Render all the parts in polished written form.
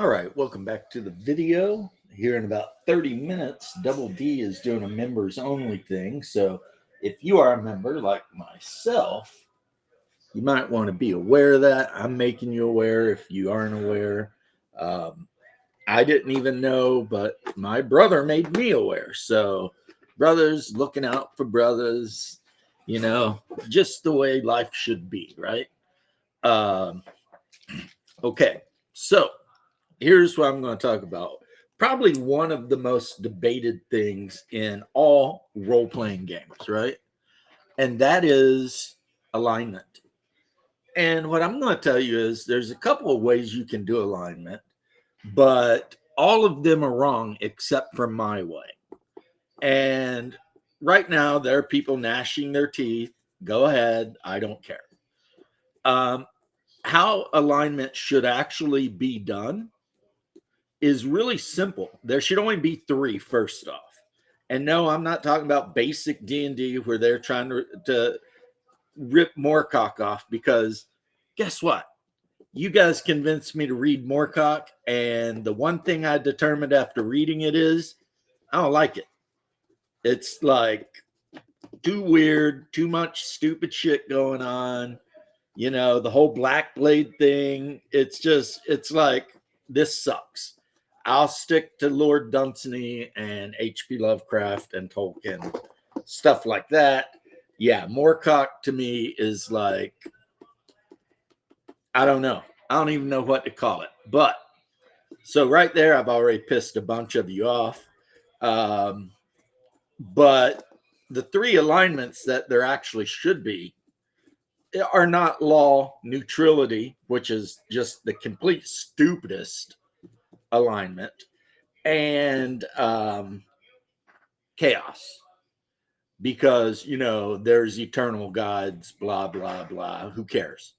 All right, welcome back to the video. Here in about 30 minutes, Double D is doing a members only thing. So if you are a member like myself, you might want to be aware of that. I'm making you aware if you aren't aware. Um, I didn't even know, but my brother made me aware. So, brothers looking out for brothers, you know, just the way life should be, right? Um, okay, so here's what I'm going to talk about. Probably one of the most debated things in all role playing games, right? And that is alignment. And what I'm going to tell you is there's a couple of ways you can do alignment, but all of them are wrong except for my way. And right now, there are people gnashing their teeth. Go ahead. I don't care. Um, how alignment should actually be done is really simple. There should only be three, first off. And no, I'm not talking about basic D&D where they're trying to rip Moorcock off, because guess what? You guys convinced me to read Moorcock, and the one thing I determined after reading it is I don't like it. It's like too weird, too much stupid shit going on. You know, the whole Black Blade thing. It's like, this sucks. I'll stick to Lord Dunsany and H.P. Lovecraft and Tolkien, stuff like that. Yeah, Moorcock to me is like, I don't know. I don't even know what to call it. But so right there, I've already pissed a bunch of you off. But the three alignments that there actually should be are not law, neutrality, which is just the complete stupidest alignment, and chaos, because there's eternal gods, blah blah blah. Who cares?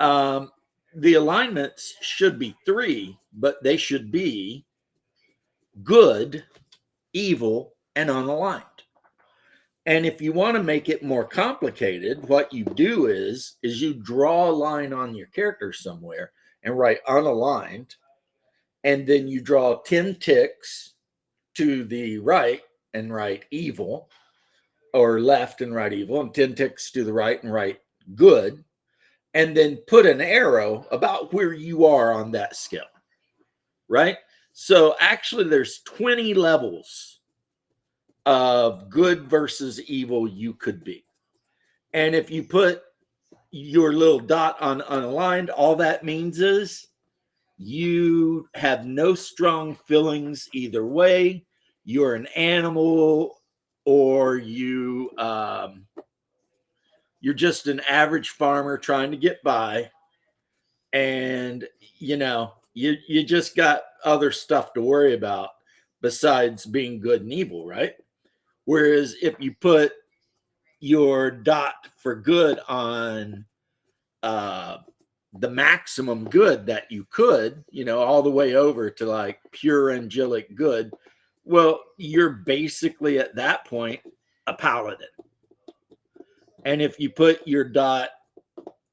Um, the alignments should be three, but they should be good, evil, and unaligned. And if you want to make it more complicated, what you do is you draw a line on your character somewhere and write unaligned, and then you draw 10 ticks to the right and write evil, or left and write evil, and 10 ticks to the right and write good, and then put an arrow about where you are on that scale, right? So actually there's 20 levels of good versus evil you could be. And if you put your little dot on unaligned, all that means is you have no strong feelings either way. You're an animal, or you're just an average farmer trying to get by, and you just got other stuff to worry about besides being good and evil, right? Whereas if you put your dot for good on the maximum good that you could, all the way over to like pure angelic good, well, you're basically at that point a paladin. And if you put your dot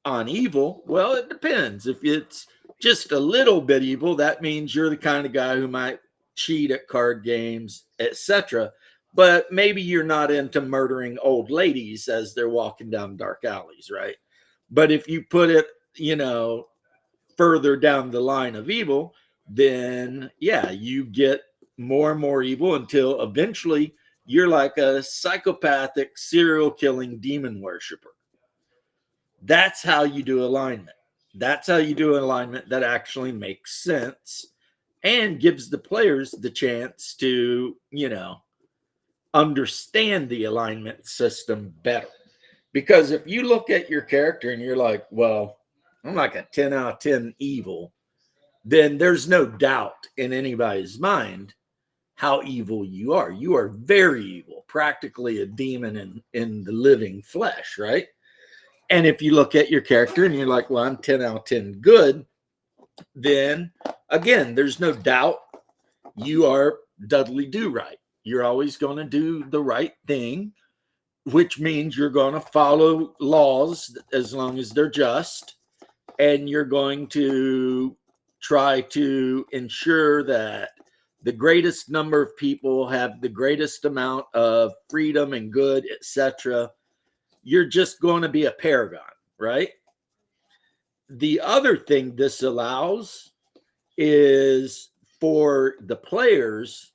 on evil, well, it depends. If it's just a little bit evil, that means you're the kind of guy who might cheat at card games, etc. But maybe you're not into murdering old ladies as they're walking down dark alleys, right? But if you put it, further down the line of evil, then yeah, you get more and more evil until eventually you're like a psychopathic serial killing demon worshiper. That's how you do alignment. That's how you do alignment that actually makes sense and gives the players the chance to, understand the alignment system better. Because if you look at your character and you're like, well, I'm like a 10 out of 10 evil, then there's no doubt in anybody's mind how evil you are. You are very evil, practically a demon in the living flesh, right? And if you look at your character and you're like, well, I'm 10 out of 10 good, then again, there's no doubt you are Dudley Do-Right. You're always going to do the right thing, which means you're going to follow laws as long as they're just, and you're going to try to ensure that the greatest number of people have the greatest amount of freedom and good, etc., you're just going to be a paragon, right? The other thing this allows is for the players,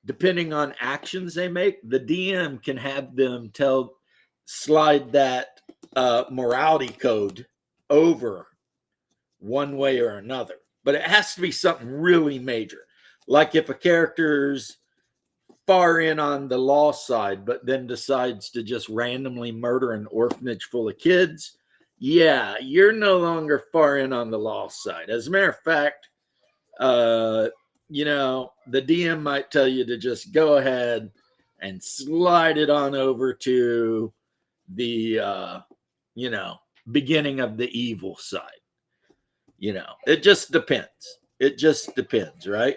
depending on actions they make, the DM can have them slide that morality code over one way or another. But it has to be something really major. Like if a character's far in on the law side, but then decides to just randomly murder an orphanage full of kids, yeah, you're no longer far in on the law side. As a matter of fact, the DM might tell you to just go ahead and slide it on over to the, beginning of the evil side. It just depends. It just depends, right?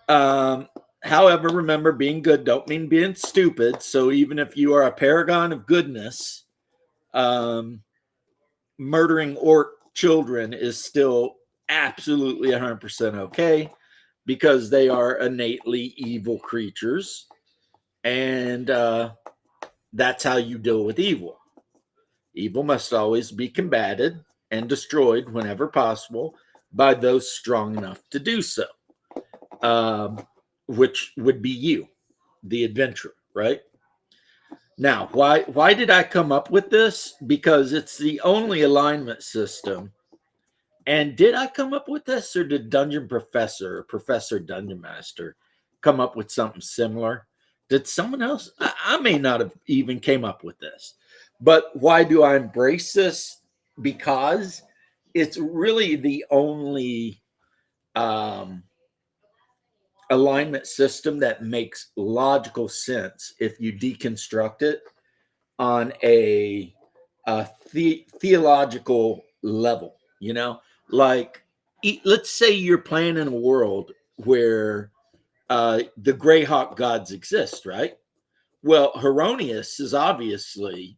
However, remember, being good don't mean being stupid. So even if you are a paragon of goodness, murdering orc children is still absolutely 100% okay, because they are innately evil creatures. And that's how you deal with evil. Evil must always be combated and destroyed whenever possible by those strong enough to do so. Which would be you, the adventurer, right? Now, why did I come up with this? Because it's the only alignment system. And did I come up with this, or did Dungeon Professor or Professor Dungeon Master come up with something similar? Did someone else? I may not have even came up with this. But why do I embrace this? Because it's really the only alignment system that makes logical sense if you deconstruct it on a theological level. Like, let's say you're playing in a world where the Greyhawk gods exist, right? Well, Hieronymus is obviously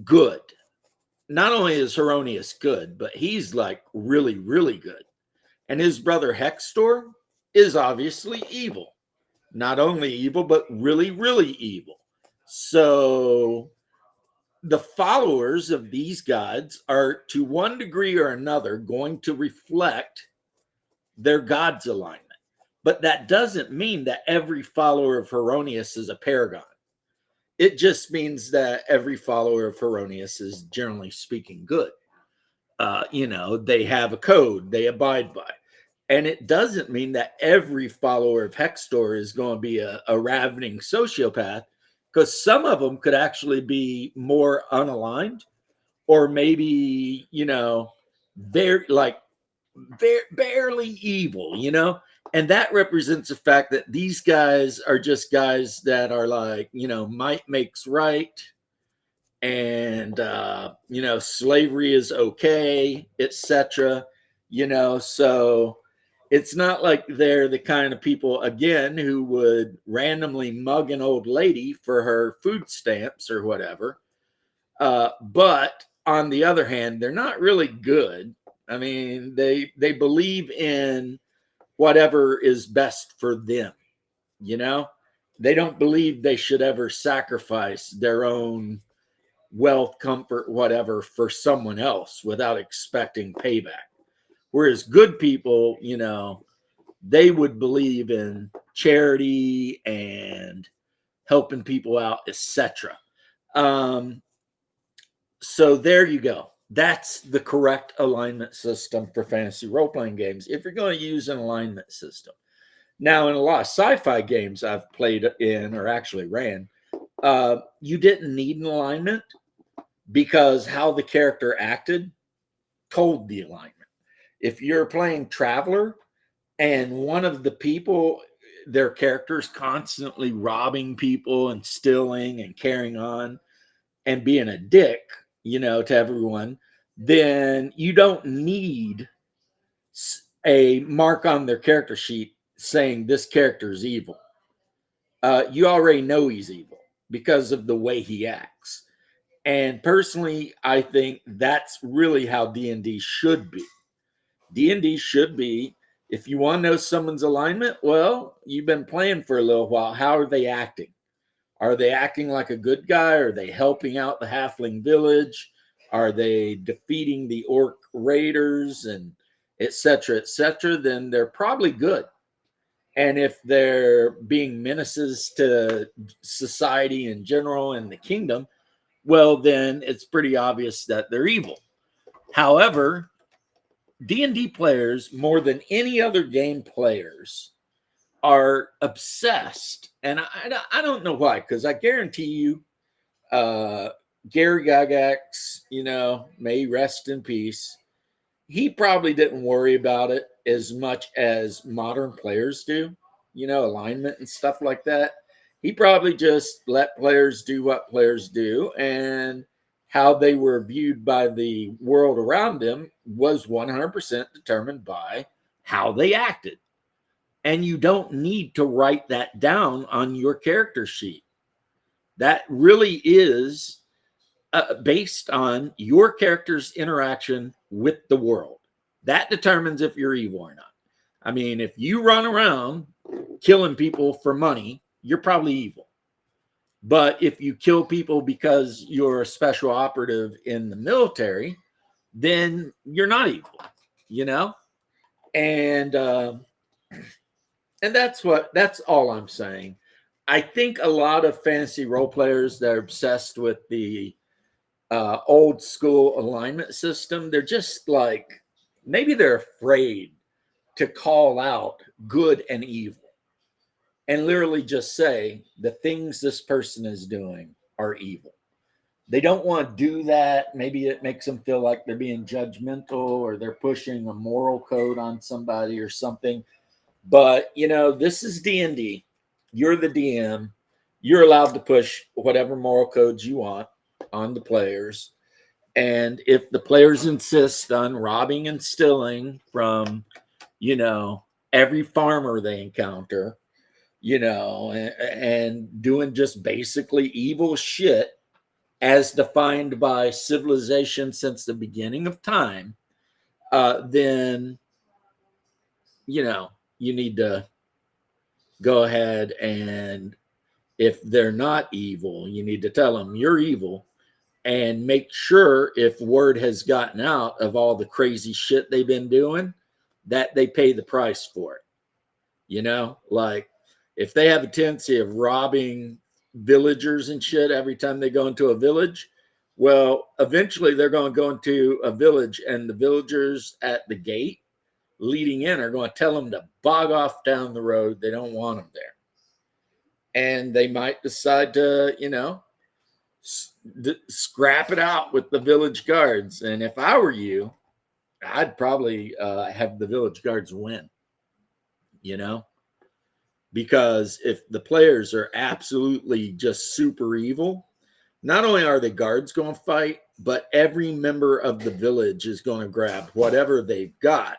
good. Not only is Hieronymus good, but he's like really, really good. And his brother Hextor is obviously evil. Not only evil, but really, really evil. So the followers of these gods are, to one degree or another, going to reflect their god's alignment. But that doesn't mean that every follower of Hieronymus is a paragon. It just means that every follower of Hieronymus is, generally speaking, good. They have a code they abide by. And it doesn't mean that every follower of Hextor is going to be a ravening sociopath, because some of them could actually be more unaligned, or maybe, they're barely evil, and that represents the fact that these guys are just guys that are like, might makes right, and slavery is okay, etc. So it's not like they're the kind of people, again, who would randomly mug an old lady for her food stamps or whatever. But on the other hand, they're not really good. I mean, they believe in whatever is best for them. They don't believe they should ever sacrifice their own wealth, comfort, whatever, for someone else without expecting payback. Whereas good people, they would believe in charity and helping people out, etc. So there you go. That's the correct alignment system for fantasy role-playing games, if you're going to use an alignment system. Now, in a lot of sci-fi games I've played in, or actually ran, you didn't need an alignment, because how the character acted told the alignment. If you're playing Traveler and one of the people, their characters constantly robbing people and stealing and carrying on and being a dick, to everyone, then you don't need a mark on their character sheet saying this character is evil. You already know he's evil because of the way he acts. And personally, I think that's really how D&D should be. D&D should be, if you want to know someone's alignment, well, you've been playing for a little while. How are they acting? Are they acting like a good guy? Are they helping out the halfling village? Are they defeating the orc raiders and et cetera, et cetera? Then they're probably good. And if they're being menaces to society in general and the kingdom, well, then it's pretty obvious that they're evil. However, D&D players, more than any other game players, are obsessed. And I don't know why, because I guarantee you, Gary Gygax, may he rest in peace. He probably didn't worry about it as much as modern players do, alignment and stuff like that. He probably just let players do what players do, and how they were viewed by the world around them was 100% determined by how they acted. And you don't need to write that down on your character sheet. That really is based on your character's interaction with the world. That determines if you're evil or not. I mean, if you run around killing people for money, you're probably evil. But if you kill people because you're a special operative in the military, then you're not evil, And that's all I'm saying. I think a lot of fantasy role players that are obsessed with the old school alignment system, they're just like, maybe they're afraid to call out good and evil and literally just say the things this person is doing are evil. They don't want to do that. Maybe it makes them feel like they're being judgmental or they're pushing a moral code on somebody or something. But, this is D&D. You're the DM. You're allowed to push whatever moral codes you want on the players. And if the players insist on robbing and stealing from, every farmer they encounter, and doing just basically evil shit as defined by civilization since the beginning of time, then, you need to go ahead, and if they're not evil, you need to tell them you're evil, and make sure if word has gotten out of all the crazy shit they've been doing, that they pay the price for it. Like if they have a tendency of robbing villagers and shit every time they go into a village, well, eventually they're going to go into a village and the villagers at the gate leading in are going to tell them to bog off down the road. They don't want them there. And they might decide to, scrap it out with the village guards. And if I were you, I'd probably have the village guards win, because if the players are absolutely just super evil, not only are the guards going to fight, but every member of the village is going to grab whatever they've got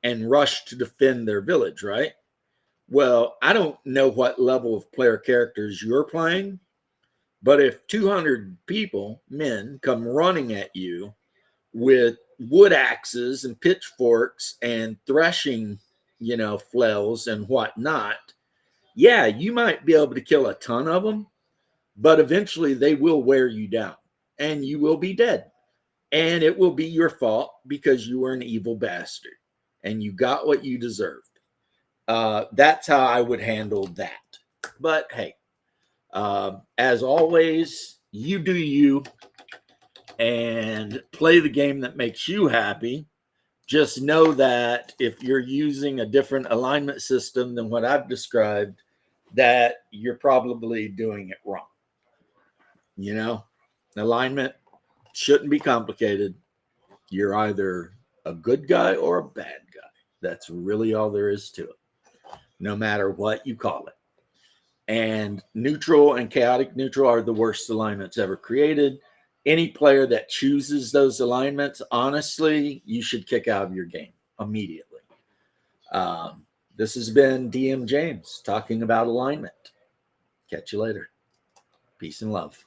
and rush to defend their village, right? Well, I don't know what level of player characters you're playing, but if 200 people, men, come running at you with wood axes and pitchforks and threshing, flails and whatnot, yeah, you might be able to kill a ton of them, but eventually they will wear you down and you will be dead. And it will be your fault because you were an evil bastard and you got what you deserved. That's how I would handle that. But hey, as always, you do you and play the game that makes you happy. Just know that if you're using a different alignment system than what I've described, that you're probably doing it wrong. Alignment shouldn't be complicated. You're either a good guy or a bad guy. That's really all there is to it, no matter what you call it. And neutral and chaotic neutral are the worst alignments ever created. Any player that chooses those alignments, honestly, you should kick out of your game immediately. This has been DM James talking about alignment. Catch you later. Peace and love.